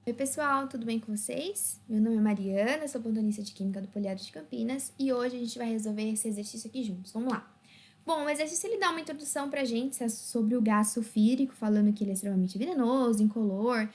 Oi, pessoal, tudo bem com vocês? Meu nome é Mariana, sou plantonista de Química do Poliado de Campinas e hoje a gente vai resolver esse exercício aqui juntos. Vamos lá. Bom, o exercício ele dá uma introdução pra gente sobre o gás sulfírico, falando que ele é extremamente venenoso, incolor,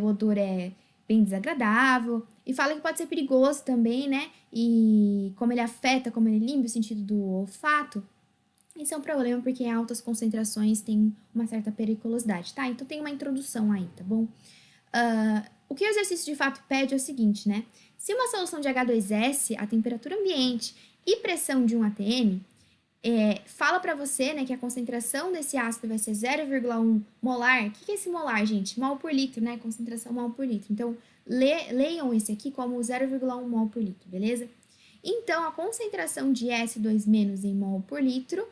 o odor é bem desagradável e fala que pode ser perigoso também, né? E como ele afeta, como ele limpa o sentido do olfato. Isso é um problema porque em altas concentrações tem uma certa periculosidade, tá? Então tem uma introdução aí, tá bom? O que o exercício de fato pede é o seguinte, né? Se uma solução de H2S, a temperatura ambiente e pressão de 1 atm, fala para você, né, que a concentração desse ácido vai ser 0,1 molar. O que é esse molar, gente? Mol por litro, né? Concentração mol por litro. Então, leiam esse aqui como 0,1 mol por litro, beleza? Então, a concentração de S2- em mol por litro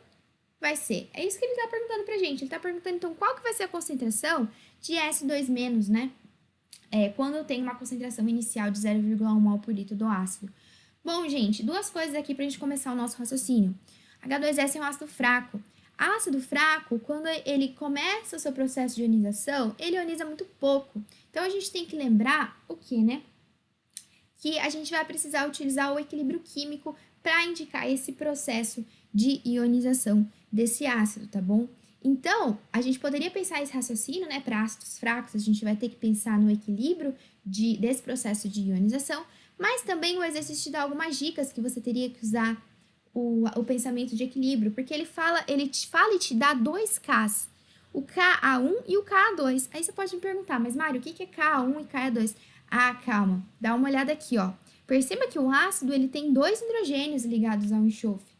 vai ser... É isso que ele está perguntando pra gente. Ele está perguntando, então, qual que vai ser a concentração de S2-, né? Quando eu tenho uma concentração inicial de 0,1 mol por litro do ácido. Bom, gente, duas coisas aqui para a gente começar o nosso raciocínio. H2S é um ácido fraco. Ácido fraco, quando ele começa o seu processo de ionização, ele ioniza muito pouco. Então, a gente tem que lembrar o que, né? Que a gente vai precisar utilizar o equilíbrio químico para indicar esse processo de ionização desse ácido, tá bom? Então, a gente poderia pensar esse raciocínio, né, para ácidos fracos, a gente vai ter que pensar no equilíbrio desse processo de ionização, mas também o exercício te dá algumas dicas que você teria que usar o pensamento de equilíbrio, porque ele te fala e te dá dois Ks, o Ka1 e o Ka2. Aí você pode me perguntar, mas Mário, o que é Ka1 e Ka2? Ah, calma, dá uma olhada aqui, ó. Perceba que o ácido ele tem dois hidrogênios ligados ao enxofre.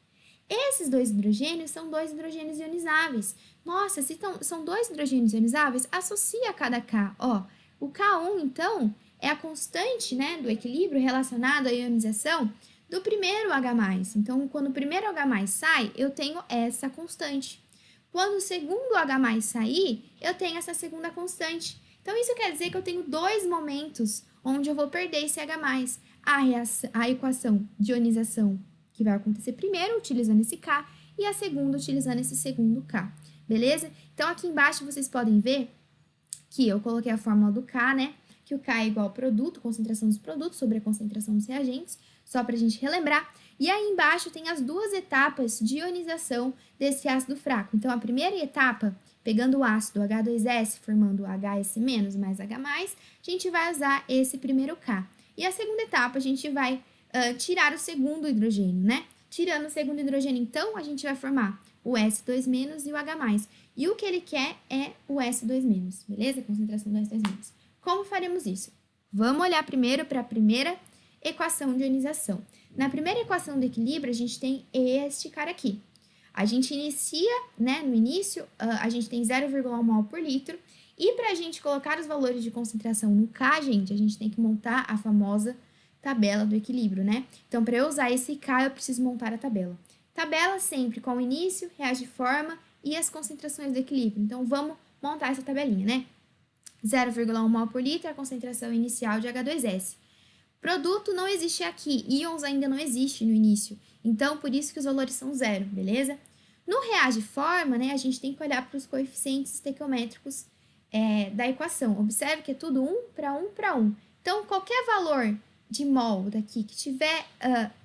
Esses dois hidrogênios são dois hidrogênios ionizáveis. Nossa, se são dois hidrogênios ionizáveis, associa cada K. Ó, o K1, então, é a constante, né, do equilíbrio relacionado à ionização do primeiro H+. Então, quando o primeiro H+ sai, eu tenho essa constante. Quando o segundo H+ sair, eu tenho essa segunda constante. Então, isso quer dizer que eu tenho dois momentos onde eu vou perder esse H+. A equação de ionização que vai acontecer primeiro, utilizando esse K, e a segunda, utilizando esse segundo K, beleza? Então, aqui embaixo vocês podem ver que eu coloquei a fórmula do K, né? Que o K é igual ao produto, concentração dos produtos sobre a concentração dos reagentes, só para a gente relembrar. E aí embaixo tem as duas etapas de ionização desse ácido fraco. Então, a primeira etapa, pegando o ácido H2S, formando HS- mais H+, a gente vai usar esse primeiro K. E a segunda etapa, a gente vai tirar o segundo hidrogênio, né? Tirando o segundo hidrogênio, então, a gente vai formar o S2- e o H+. E o que ele quer é o S2-, beleza? A concentração do S2-. Como faremos isso? Vamos olhar primeiro para a primeira equação de ionização. Na primeira equação do equilíbrio, a gente tem este cara aqui. A gente inicia, né, no início, a gente tem 0,1 mol por litro. E para a gente colocar os valores de concentração no K, gente, a gente tem que montar a famosa tabela do equilíbrio, né? Então, para eu usar esse K, eu preciso montar a tabela. Tabela sempre com o início, reage forma e as concentrações do equilíbrio. Então, vamos montar essa tabelinha, né? 0,1 mol por litro é a concentração inicial de H2S. Produto não existe aqui, íons ainda não existe no início. Então, por isso que os valores são zero, beleza? No reage forma, né, a gente tem que olhar para os coeficientes estequiométricos da equação. Observe que é tudo 1 para 1 para 1. Então, qualquer valor de mol daqui que estiver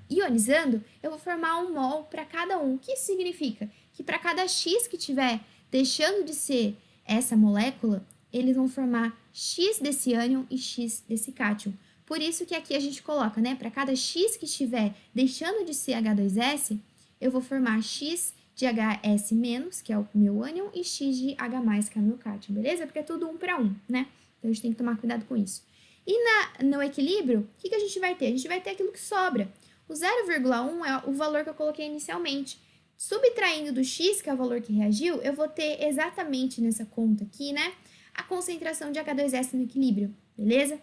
ionizando, eu vou formar um mol para cada um. O que isso significa? Que para cada X que estiver deixando de ser essa molécula, eles vão formar X desse ânion e X desse cátion. Por isso que aqui a gente coloca, né? Para cada X que estiver deixando de ser H2S, eu vou formar X de HS-, que é o meu ânion, e X de H+, que é o meu cátion, beleza? Porque é tudo 1 para 1, né? Então, a gente tem que tomar cuidado com isso. E no equilíbrio, o que a gente vai ter? A gente vai ter aquilo que sobra. O 0,1 é o valor que eu coloquei inicialmente. Subtraindo do X, que é o valor que reagiu, eu vou ter exatamente nessa conta aqui, né? A concentração de H2S no equilíbrio, beleza?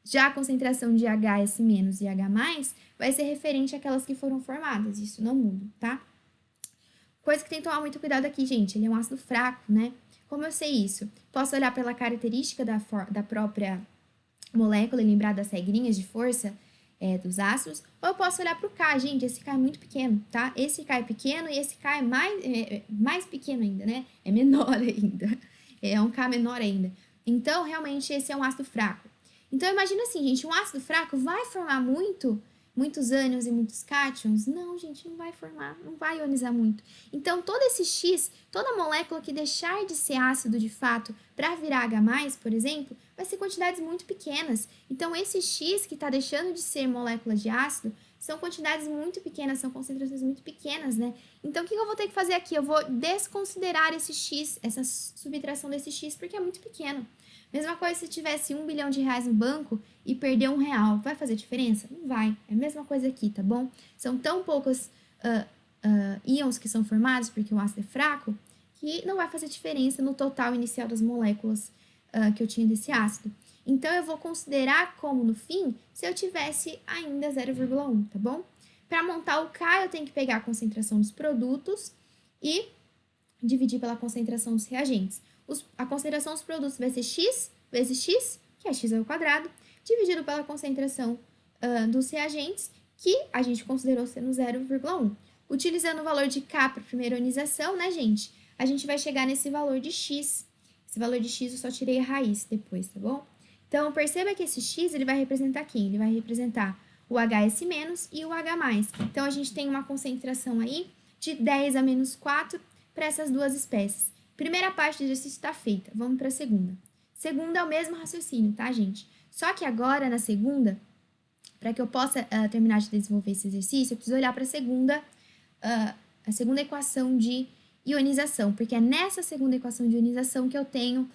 Já a concentração de HS- e H+, vai ser referente àquelas que foram formadas, isso não muda, tá? Coisa que tem que tomar muito cuidado aqui, gente, ele é um ácido fraco, né? Como eu sei isso? Posso olhar pela característica da própria molécula e lembrar das regrinhas de força dos ácidos, ou eu posso olhar para o K, gente, esse K é muito pequeno, tá? Esse K é pequeno e esse K é mais pequeno ainda, né? É menor ainda, é um K menor ainda. Então, realmente, esse é um ácido fraco. Então, imagina assim, gente, um ácido fraco vai formar muitos ânions e muitos cátions? Não, gente, não vai formar, não vai ionizar muito. Então, todo esse X, toda molécula que deixar de ser ácido de fato para virar H+, por exemplo, vai ser quantidades muito pequenas. Então, esse X que está deixando de ser molécula de ácido são quantidades muito pequenas, são concentrações muito pequenas, né? Então, o que eu vou ter que fazer aqui? Eu vou desconsiderar esse X, essa subtração desse X, porque é muito pequeno. Mesma coisa se tivesse R$1 bilhão no banco e perder R$1, vai fazer diferença? Não vai. É a mesma coisa aqui, tá bom? São tão poucos íons que são formados, porque o ácido é fraco, que não vai fazer diferença no total inicial das moléculas que eu tinha desse ácido. Então, eu vou considerar como, no fim, se eu tivesse ainda 0,1, tá bom? Para montar o K, eu tenho que pegar a concentração dos produtos e dividir pela concentração dos reagentes. A concentração dos produtos vai ser x vezes x, que é x ao quadrado, dividido pela concentração dos reagentes, que a gente considerou sendo 0,1. Utilizando o valor de K para a primeira ionização, né, gente? A gente vai chegar nesse valor de x. Esse valor de x eu só tirei a raiz depois, tá bom? Então, perceba que esse x ele vai representar quem? Ele vai representar o HS- e o H+. Então, a gente tem uma concentração aí de 10 a menos 4 para essas duas espécies. Primeira parte do exercício está feita, vamos para a segunda. Segunda é o mesmo raciocínio, tá, gente? Só que agora, na segunda, para que eu possa terminar de desenvolver esse exercício, eu preciso olhar para a segunda equação de ionização, porque é nessa segunda equação de ionização que eu tenho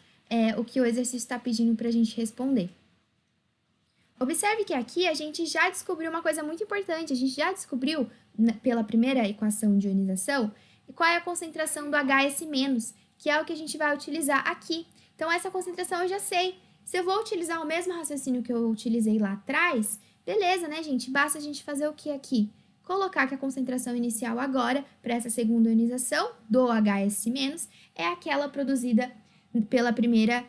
o que o exercício está pedindo para a gente responder. Observe que aqui a gente já descobriu uma coisa muito importante, a gente já descobriu, pela primeira equação de ionização, qual é a concentração do HS-, que é o que a gente vai utilizar aqui. Então, essa concentração eu já sei. Se eu vou utilizar o mesmo raciocínio que eu utilizei lá atrás, beleza, né, gente? Basta a gente fazer o que aqui? Colocar que a concentração inicial agora, para essa segunda ionização do HS-, é aquela produzida pela primeira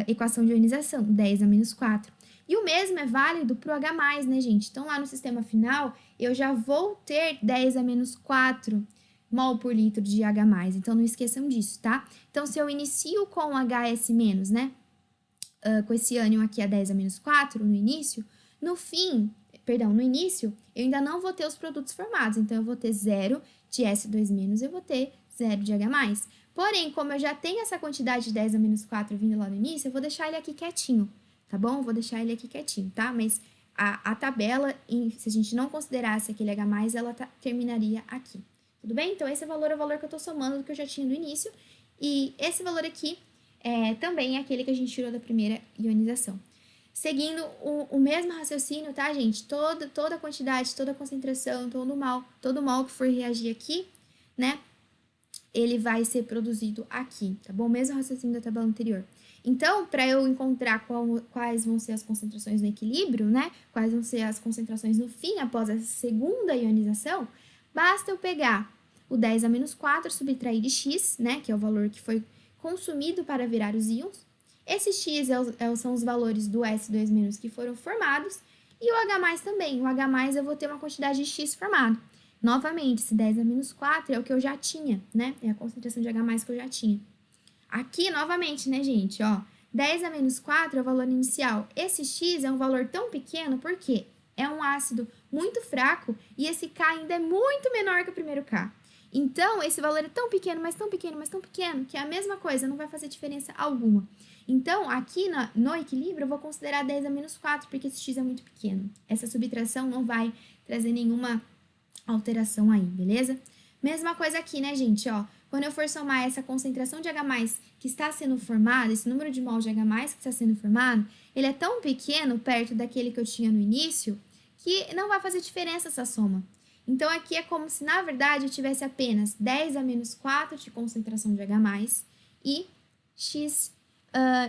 equação de ionização, 10 a menos 4. E o mesmo é válido para o H+, né, gente? Então, lá no sistema final, eu já vou ter 10 a menos 4 mol por litro de H+. Então, não esqueçam disso, tá? Então, se eu inicio com HS-, né? Com esse ânion aqui a 10 a menos 4 no início, no início, eu ainda não vou ter os produtos formados. Então, eu vou ter 0 de S2-, eu vou ter 0 de H+. Porém, como eu já tenho essa quantidade de 10 a menos 4 vindo lá no início, eu vou deixar ele aqui quietinho, tá bom? Vou deixar ele aqui quietinho, tá? Mas a tabela, se a gente não considerasse aquele H+, ela terminaria aqui. Tudo bem? Então, esse valor é o valor que eu tô somando do que eu já tinha no início. E esse valor aqui também é aquele que a gente tirou da primeira ionização. Seguindo o mesmo raciocínio, tá, gente? Toda a quantidade, toda a concentração, todo mol que for reagir aqui, né? Ele vai ser produzido aqui, tá bom? Mesmo raciocínio da tabela anterior. Então, para eu encontrar quais vão ser as concentrações no equilíbrio, né? Quais vão ser as concentrações no fim, após essa segunda ionização, basta eu pegar o 10 a menos 4, subtrair de x, né? Que é o valor que foi consumido para virar os íons. Esse x são os valores do S2- que foram formados. E o H+ também. O H+ eu vou ter uma quantidade de x formado. Novamente, esse 10 a menos 4 é o que eu já tinha, né? É a concentração de H+ que eu já tinha. Aqui, novamente, né, gente, ó, 10 a menos 4 é o valor inicial. Esse x é um valor tão pequeno porque é um ácido muito fraco e esse K ainda é muito menor que o primeiro K. Então, esse valor é tão pequeno, mas tão pequeno, mas tão pequeno, que é a mesma coisa, não vai fazer diferença alguma. Então, aqui no equilíbrio, eu vou considerar 10 a menos 4, porque esse x é muito pequeno. Essa subtração não vai trazer nenhuma alteração aí, beleza? Mesma coisa aqui, né, gente, ó. Quando eu for somar essa concentração de H+, que está sendo formada, esse número de mols de H+, que está sendo formado, ele é tão pequeno, perto daquele que eu tinha no início, que não vai fazer diferença essa soma. Então, aqui é como se, na verdade, eu tivesse apenas 10 a menos 4 de concentração de H+, e x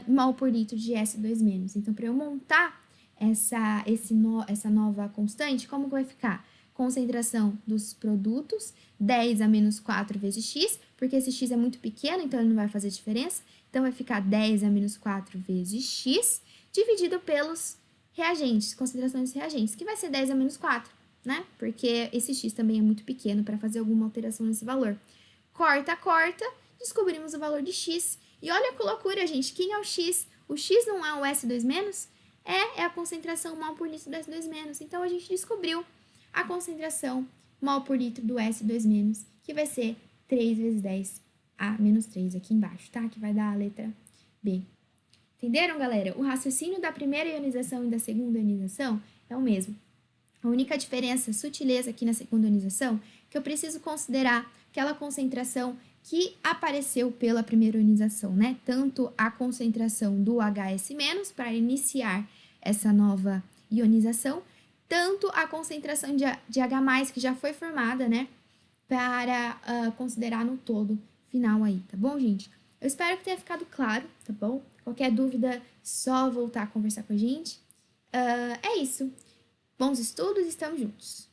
mol por litro de S2-. Então, para eu montar essa nova constante, como que vai ficar? Concentração dos produtos, 10 a menos 4 vezes x, porque esse x é muito pequeno, então ele não vai fazer diferença. Então, vai ficar 10 a menos 4 vezes x, dividido pelos reagentes, concentrações dos reagentes, que vai ser 10 a menos 4, né? Porque esse x também é muito pequeno para fazer alguma alteração nesse valor. Corta, descobrimos o valor de x. E olha que loucura, gente, quem é o x? O x não é o S2-? é a concentração mol por litro do S2-. Então, a gente descobriu a concentração mol por litro do S2-, que vai ser 3 vezes 10 a menos 3 aqui embaixo, tá? Que vai dar a letra B. Entenderam, galera? O raciocínio da primeira ionização e da segunda ionização é o mesmo. A única diferença, sutileza aqui na segunda ionização, que eu preciso considerar aquela concentração que apareceu pela primeira ionização, né? Tanto a concentração do HS- para iniciar essa nova ionização, tanto a concentração de H+, que já foi formada, né? Para considerar no todo final aí, tá bom, gente? Eu espero que tenha ficado claro, tá bom? Qualquer dúvida, só voltar a conversar com a gente. É isso. Bons estudos, estamos juntos!